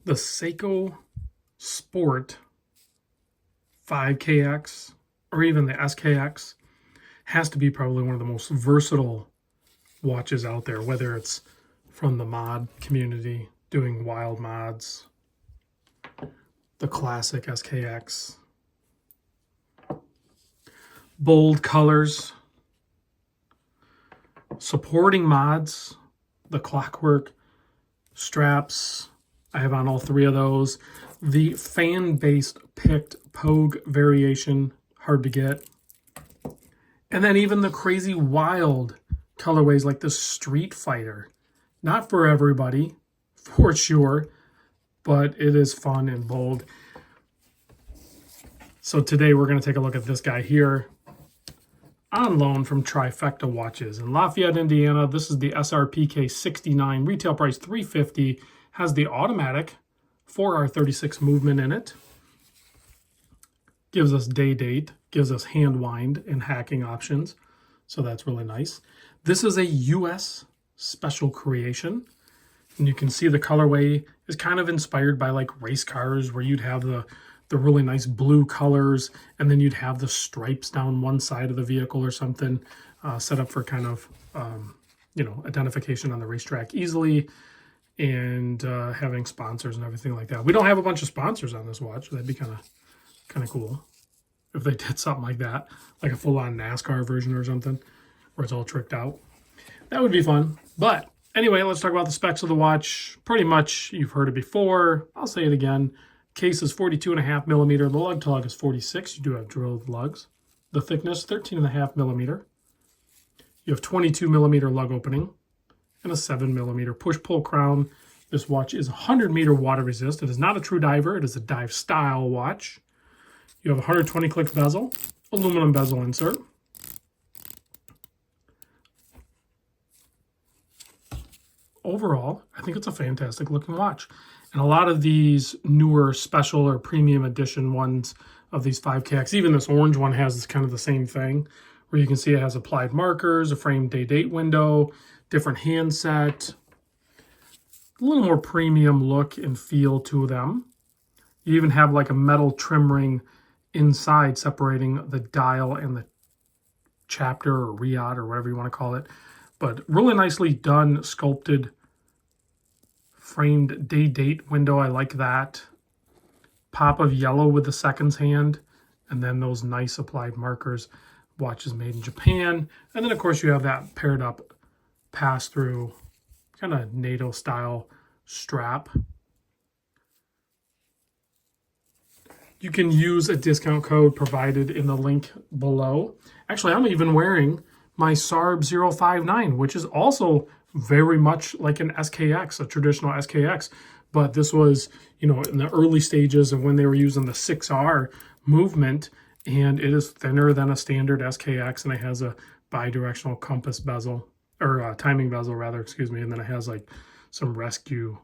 The Seiko Sport 5KX or even the SKX has to be probably one of the most versatile watches out there, whether it's from the mod community doing wild mods, the classic SKX, bold colors, supporting mods, the clockwork straps. I have on all three of those. The fan-based picked Pogue variation, hard to get. And then even the crazy wild colorways like the Street Fighter. Not for everybody, for sure, but it is fun and bold. So today we're going to take a look at this guy here on loan from Trifecta Watches in Lafayette, Indiana. This is the SRPK69, retail price $350, has the automatic 4R36 movement in it. Gives us day date, gives us hand wind and hacking options. So that's really nice. This is a US special creation. And you can see the colorway is kind of inspired by like race cars, where you'd have the really nice blue colors, and then you'd have the stripes down one side of the vehicle or something, set up for kind of, identification on the racetrack easily, and having sponsors and everything like that. We don't have a bunch of sponsors on this watch. That'd be kind of cool if they did something like that, like a full-on NASCAR version or something, where it's all tricked out. That would be fun. But anyway, let's talk about the specs of the watch. Pretty much, you've heard it before. I'll say it again. Case is 42.5 millimeter. The lug to lug is 46. You do have drilled lugs. The thickness, 13.5 millimeter. You have 22 millimeter lug opening and a 7 millimeter push-pull crown. This watch is 100 meter water resist. It is not a true diver. It is a dive style watch. You have a 120 click bezel, aluminum bezel insert. Overall, I think it's a fantastic looking watch. And a lot of these newer special or premium edition ones of these 5KX, even this orange one has kind of the same thing, where you can see it has applied markers, a framed day-date window, different handset, a little more premium look and feel to them. You even have like a metal trim ring inside separating the dial and the chapter or riad or whatever you want to call it. But really nicely done, sculpted, framed day-date window. I like that. Pop of yellow with the seconds hand, and then those nice applied markers. Watch is made in Japan. And then, of course, you have that paired up pass-through kind of NATO style strap. You can use a discount code provided in the link below. Actually, I'm even wearing my SARB 059, which is also very much like an SKX, a traditional SKX. But this was, in the early stages of when they were using the 6R movement, and it is thinner than a standard SKX, and it has a bi-directional compass bezel, or timing bezel rather, excuse me, and then it has like some rescue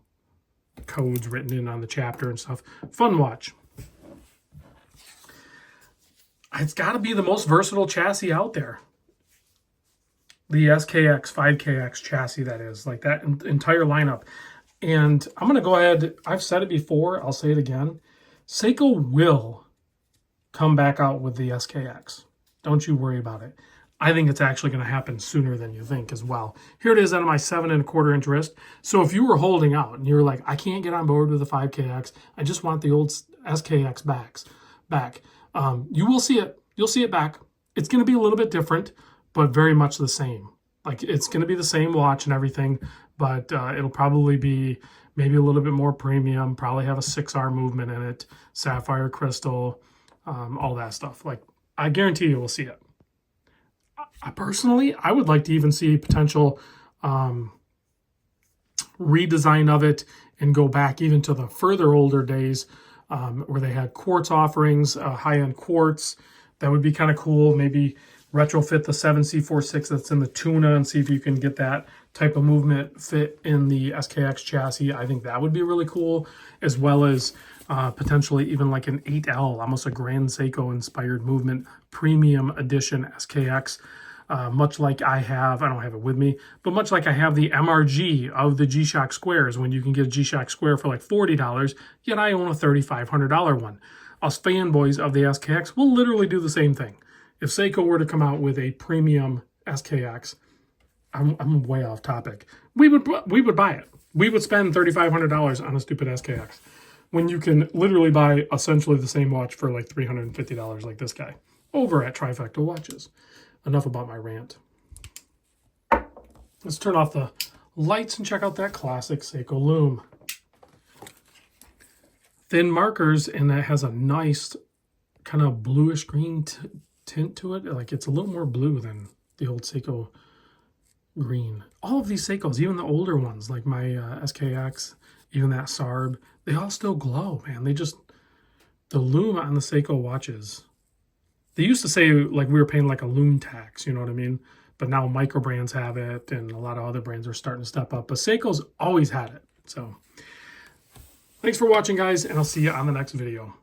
codes written in on the chapter and stuff. Fun watch. It's got to be the most versatile chassis out there. The SKX, 5KX chassis, that is, like that entire lineup. And I'm going to go ahead, I've said it before, I'll say it again. Seiko will come back out with the SKX. Don't you worry about it. I think it's actually going to happen sooner than you think as well. Here it is on my 7¼ inch wrist. So if you were holding out and you're like, I can't get on board with the 5KX, I just want the old SKX back. You will see it. You'll see it back. It's going to be a little bit different, but very much the same. Like, it's going to be the same watch and everything, but it'll probably be maybe a little bit more premium, probably have a 6R movement in it, sapphire crystal, all that stuff. Like, I guarantee you will see it. Personally, I would like to even see potential redesign of it and go back even to the further older days where they had quartz offerings, high-end quartz. That would be kind of cool. Maybe retrofit the 7C46 that's in the Tuna and see if you can get that type of movement fit in the SKX chassis. I think that would be really cool, as well as potentially even like an 8L, almost a Grand Seiko inspired movement, premium edition SKX. much like I don't have it with me, but much like I have the MRG of the G-Shock squares, when you can get a G-Shock square for like $40, yet I own a $3,500 one. Us fanboys of the SKX will literally do the same thing. If Seiko were to come out with a premium SKX, I'm way off topic, we would buy it. We would spend $3,500 on a stupid SKX when you can literally buy essentially the same watch for like $350 like this guy over at Trifecta Watches. Enough about my rant. Let's turn off the lights and check out that classic Seiko loom. Thin markers, and that has a nice kind of bluish green tint to it. Like it's a little more blue than the old Seiko green. All of these Seikos, even the older ones, like my SKX, even that SARB, they all still glow, man. The loom on the Seiko watches, they used to say like we were paying like a loom tax, you know what I mean? But now micro brands have it, and a lot of other brands are starting to step up. But Seiko's always had it. So thanks for watching, guys, and I'll see you on the next video.